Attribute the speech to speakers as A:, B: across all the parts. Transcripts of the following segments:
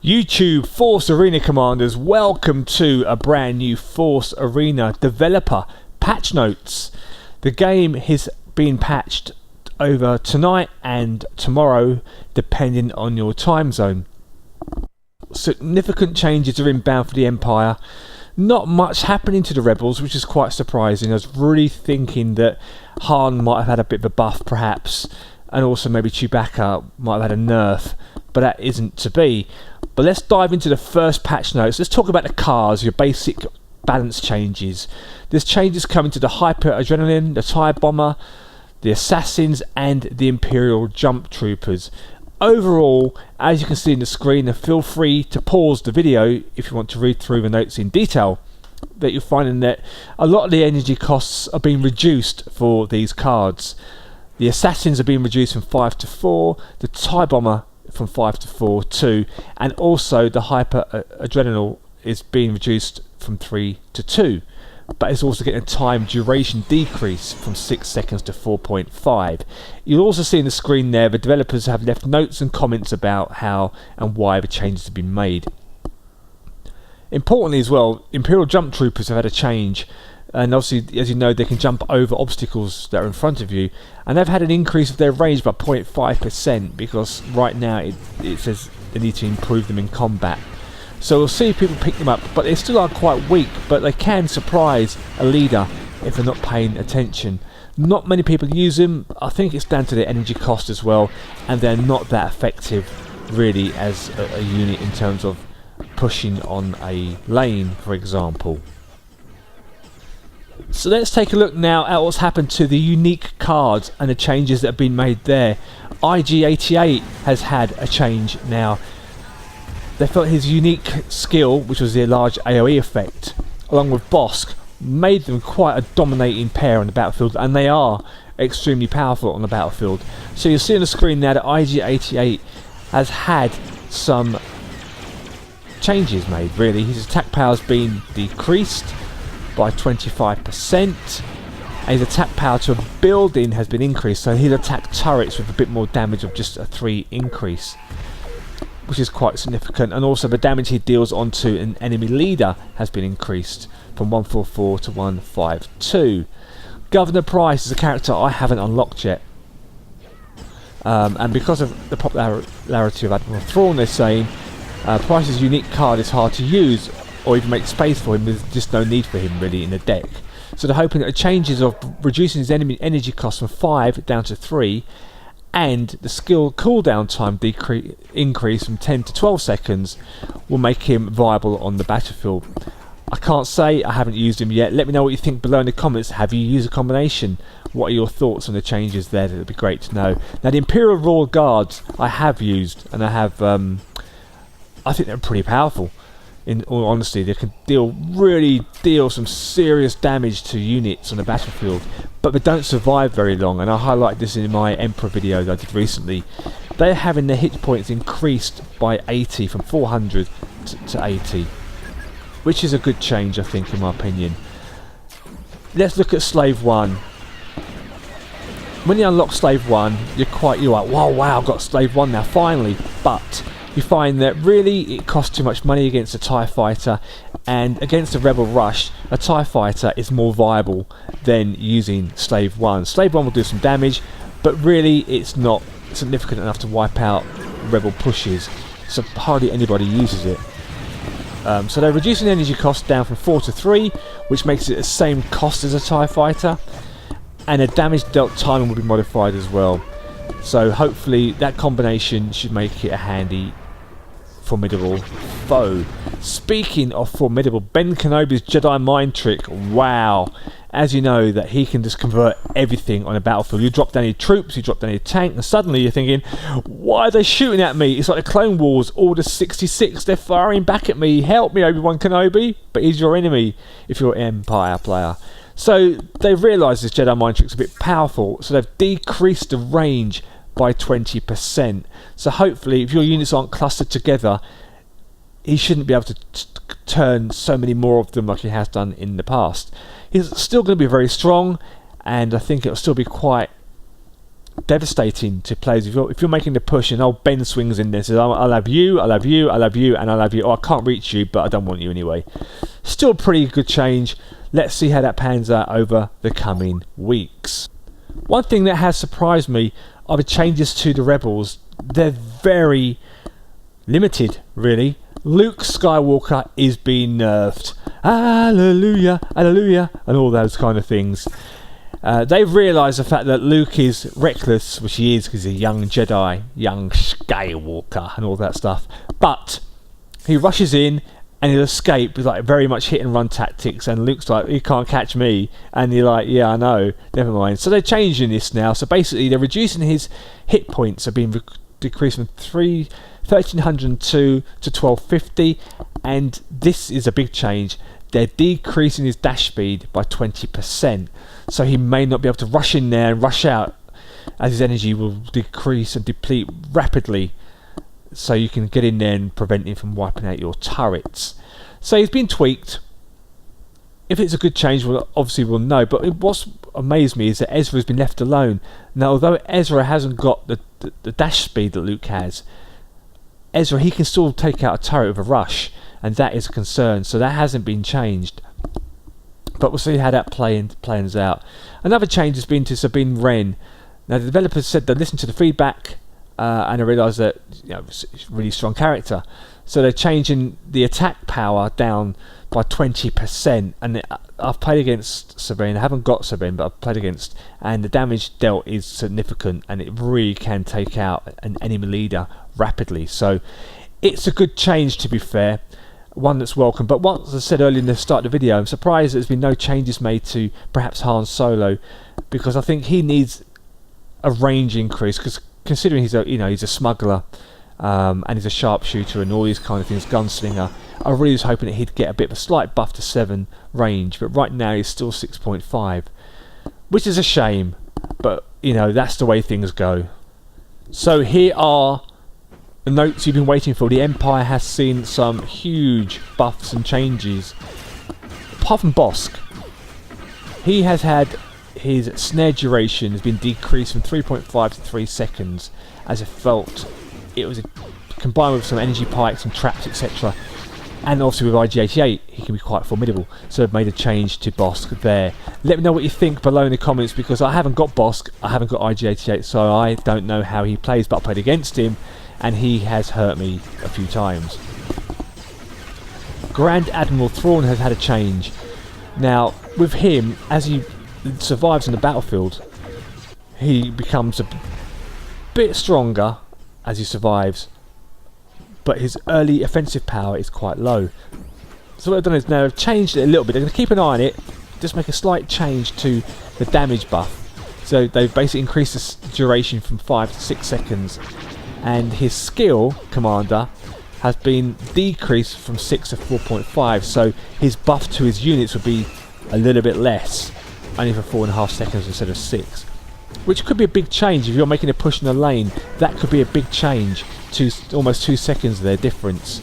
A: YouTube Force Arena Commanders, welcome to a brand new Force Arena developer patch notes. The game has been patched over tonight and tomorrow depending on your time zone. Significant changes are inbound for the Empire. Not much happening to the Rebels, which is quite surprising. I was really thinking that Han might have had a bit of a buff perhaps, and also maybe Chewbacca might have had a nerf, but that isn't to be. But let's dive into the first patch notes. Let's talk about the cars, your basic balance changes. There's changes coming to the Hyper Adrenaline, the TIE Bomber, the Assassins and the Imperial Jump Troopers. Overall, as you can see in the screen, and feel free to pause the video if you want to read through the notes in detail, that you're finding that a lot of the energy costs are being reduced for these cards. The Assassins are being reduced from 5 to 4, the TIE Bomber from 5 to 4 too, and also the Hyper Adrenal is being reduced from 3 to 2, but it's also getting a time duration decrease from 6 seconds to 4.5. You'll also see in the screen there the developers have left notes and comments about how and why the changes have been made. Importantly as well, Imperial Jump Troopers have had a change, and obviously, as you know, they can jump over obstacles that are in front of you, and they've had an increase of their range by 0.5% because right now it says they need to improve them in combat. So we'll see if people pick them up, but they still are quite weak, but they can surprise a leader if they're not paying attention. Not many people use them. I think it's down to their energy cost as well, and they're not that effective really as a unit in terms of pushing on a lane, for example. So let's take a look now at what's happened to the unique cards and the changes that have been made there. IG-88 has had a change now. They felt his unique skill, which was the large AoE effect, along with Bosk, made them quite a dominating pair on the battlefield, and they are extremely powerful on the battlefield. So you'll see on the screen now that IG-88 has had some changes made really. His attack power has been decreased by 25%, and his attack power to a building has been increased, so he'll attack turrets with a bit more damage of just a 3 increase, which is quite significant. And also the damage he deals onto an enemy leader has been increased from 144 to 152. Governor Price is a character I haven't unlocked yet, and because of the popularity of Admiral Thrawn, they're saying Price's unique card is hard to use or even make space for him. There's just no need for him really in the deck. So they're hoping that the changes of reducing his enemy energy cost from 5 down to 3 and the skill cooldown time increase from 10 to 12 seconds will make him viable on the battlefield. I can't say, I haven't used him yet. Let me know what you think below in the comments. Have you used a combination? What are your thoughts on the changes there? That would be great to know. Now the Imperial Royal Guards I have used, and I think they're pretty powerful. In all honesty, they can really deal some serious damage to units on the battlefield, but they don't survive very long, and I highlighted this in my Emperor video that I did recently. They're having their hit points increased by 80 from 400 to 80, which is a good change I think in my opinion. Let's look at Slave 1. When you unlock Slave 1, you're like, wow, I've got Slave 1 now finally, but you find that really it costs too much money against a TIE fighter, and against a Rebel Rush a TIE fighter is more viable than using Slave 1. Slave 1 will do some damage, but really it's not significant enough to wipe out Rebel pushes, so hardly anybody uses it. So they're reducing the energy cost down from 4 to 3, which makes it the same cost as a TIE fighter, and a damage dealt timing will be modified as well. So hopefully that combination should make it a handy formidable foe. Speaking of formidable, Ben Kenobi's Jedi mind trick, wow. As you know that he can just convert everything on a battlefield. You drop down your troops, you drop down your tank, and suddenly you're thinking, why are they shooting at me? It's like the Clone Wars, Order 66, they're firing back at me. Help me, Obi-Wan Kenobi. But he's your enemy if you're an Empire player. So they've realised this Jedi mind trick's a bit powerful, so they've decreased the range by 20%. So hopefully if your units aren't clustered together, he shouldn't be able to turn so many more of them like he has done in the past. He's still going to be very strong, and I think it'll still be quite devastating to players. If you're making the push and old Ben swings in there, says, I'll have you, I'll have you, I'll have you, and I'll have you. Oh, I can't reach you, but I don't want you anyway. Still a pretty good change. Let's see how that pans out over the coming weeks. One thing that has surprised me are the changes to the Rebels. They're very limited, really. Luke Skywalker is being nerfed. Hallelujah, hallelujah, and all those kind of things. They've realised the fact that Luke is reckless, which he is because he's a young Jedi, young Skywalker, and all that stuff. But he rushes in and he'll escape with like very much hit and run tactics, and Luke's like, you can't catch me, and you're like, yeah, I know, never mind. So they're changing this now. So basically they're reducing his hit points, are being decreased from 1302 to 1250, and this is a big change. They're decreasing his dash speed by 20%, so he may not be able to rush in there and rush out, as his energy will decrease and deplete rapidly, so you can get in there and prevent him from wiping out your turrets. So he's been tweaked. If it's a good change, obviously we'll know, but what's amazed me is that Ezra's been left alone. Now, although Ezra hasn't got the dash speed that Luke has, Ezra, he can still take out a turret with a rush, and that is a concern, so that hasn't been changed. But we'll see how that plans out. Another change has been to Sabine Wren. Now, the developers said they listened to the feedback and they realised that it's a really strong character. So they're changing the attack power down by 20%. And I've played against Sabine. I haven't got Sabine, but I've played against, and the damage dealt is significant, and it really can take out an enemy leader rapidly. So it's a good change, to be fair, one that's welcome. But as I said earlier in the start of the video, I'm surprised there's been no changes made to perhaps Han Solo, because I think he needs a range increase, because considering he's a smuggler and he's a sharpshooter and all these kind of things, gunslinger, I really was hoping that he'd get a bit of a slight buff to 7 range, but right now he's still 6.5, which is a shame, but that's the way things go. So here are the notes you've been waiting for. The Empire has seen some huge buffs and changes. Apart from Bosk, he has had his snare duration has been decreased from 3.5 to 3 seconds, as it felt it was combined with some energy pikes and traps, etc. And obviously with IG-88 he can be quite formidable, so they've made a change to Bosk there. Let me know what you think below in the comments, because I haven't got Bosk, I haven't got IG-88, so I don't know how he plays, but I played against him and he has hurt me a few times. Grand Admiral Thrawn has had a change. Now with him, as he survives in the battlefield, he becomes a bit stronger as he survives, but his early offensive power is quite low. So what I've done is now I've changed it a little bit. They're going to keep an eye on it, just make a slight change to the damage buff. So they've basically increased the duration from 5 to 6 seconds, and his skill commander has been decreased from 6 to 4.5, so his buff to his units would be a little bit less, only for 4.5 seconds instead of 6, which could be a big change if you're making a push in the lane. That could be a big change, to almost 2 seconds there difference.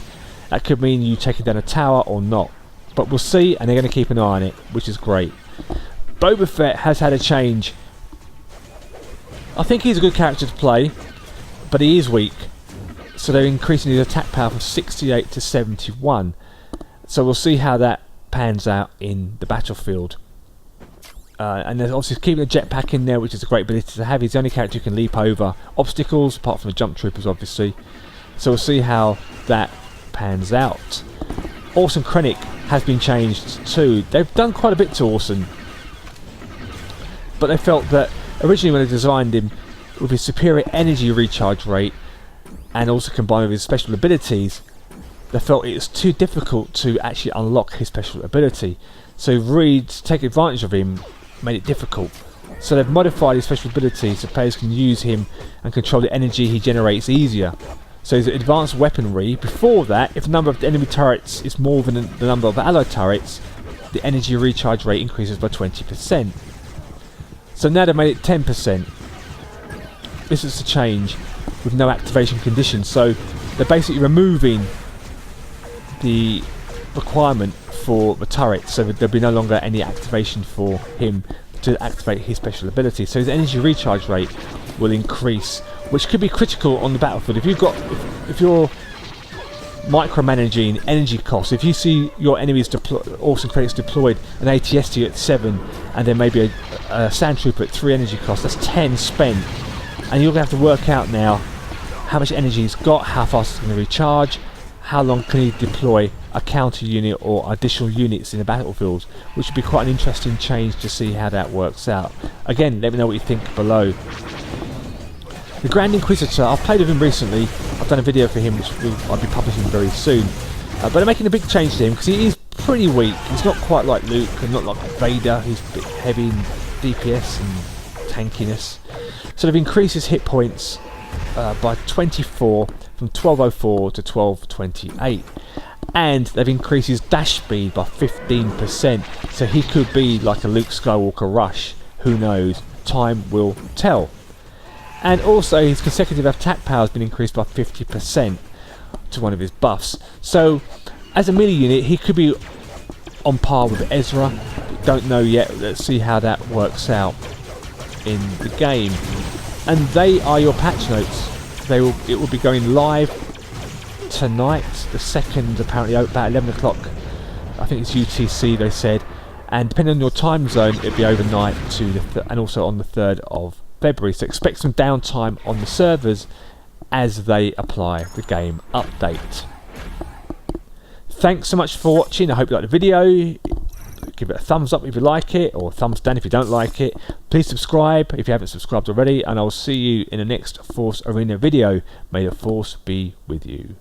A: That could mean you taking down a tower or not, but we'll see, and they're going to keep an eye on it, which is great. Boba Fett has had a change. I think he's a good character to play, but he is weak, so they're increasing his attack power from 68 to 71, so we'll see how that pans out in the battlefield. And there's obviously keeping a jetpack in there, which is a great ability to have. He's the only character who can leap over obstacles, apart from the jump troopers obviously, so we'll see how that pans out. Orson Krennic has been changed too. They've done quite a bit to Orson, but they felt that originally when they designed him with his superior energy recharge rate and also combined with his special abilities, they felt it was too difficult to actually unlock his special ability. So really, to take advantage of him made it difficult. So they've modified his special abilities so players can use him and control the energy he generates easier. So his advanced weaponry, before that, if the number of enemy turrets is more than the number of allied turrets, the energy recharge rate increases by 20%. So now they've made it 10%. This is a change with no activation conditions. So they're basically removing the requirement for the turret, so there'll be no longer any activation for him to activate his special ability. So his energy recharge rate will increase, which could be critical on the battlefield. If you're micromanaging energy costs, if you see your enemies awesome credits deployed an ATST at 7 and then maybe a sand trooper at 3 energy costs, that's 10 spent, and you're going to have to work out now how much energy he's got, how fast it's going to recharge, how long can he deploy a counter unit or additional units in the battlefield, which would be quite an interesting change to see how that works out. Again, let me know what you think below. The Grand Inquisitor, I've played with him recently. I've done a video for him which I'll be publishing very soon. But I'm making a big change to him because he is pretty weak. He's not quite like Luke and not like Vader. He's a bit heavy in DPS and tankiness. So they've increased his hit points by 24 from 1204 to 1228. And they've increased his dash speed by 15%. So he could be like a Luke Skywalker Rush. Who knows? Time will tell. And also his consecutive attack power has been increased by 50% to one of his buffs. So as a melee unit he could be on par with Ezra. Don't know yet. Let's see how that works out in the game. And they are your patch notes. It will be going live tonight, the 2nd, apparently about 11 o'clock. I think it's UTC they said. And depending on your time zone it'll be overnight to and also on the 3rd of February, so expect some downtime on the servers as they apply the game update. Thanks so much for watching. I hope you liked the video. Give it a thumbs up if you like it, or thumbs down if you don't like it. Please subscribe if you haven't subscribed already, and I'll see you in the next Force Arena video. May the Force be with you.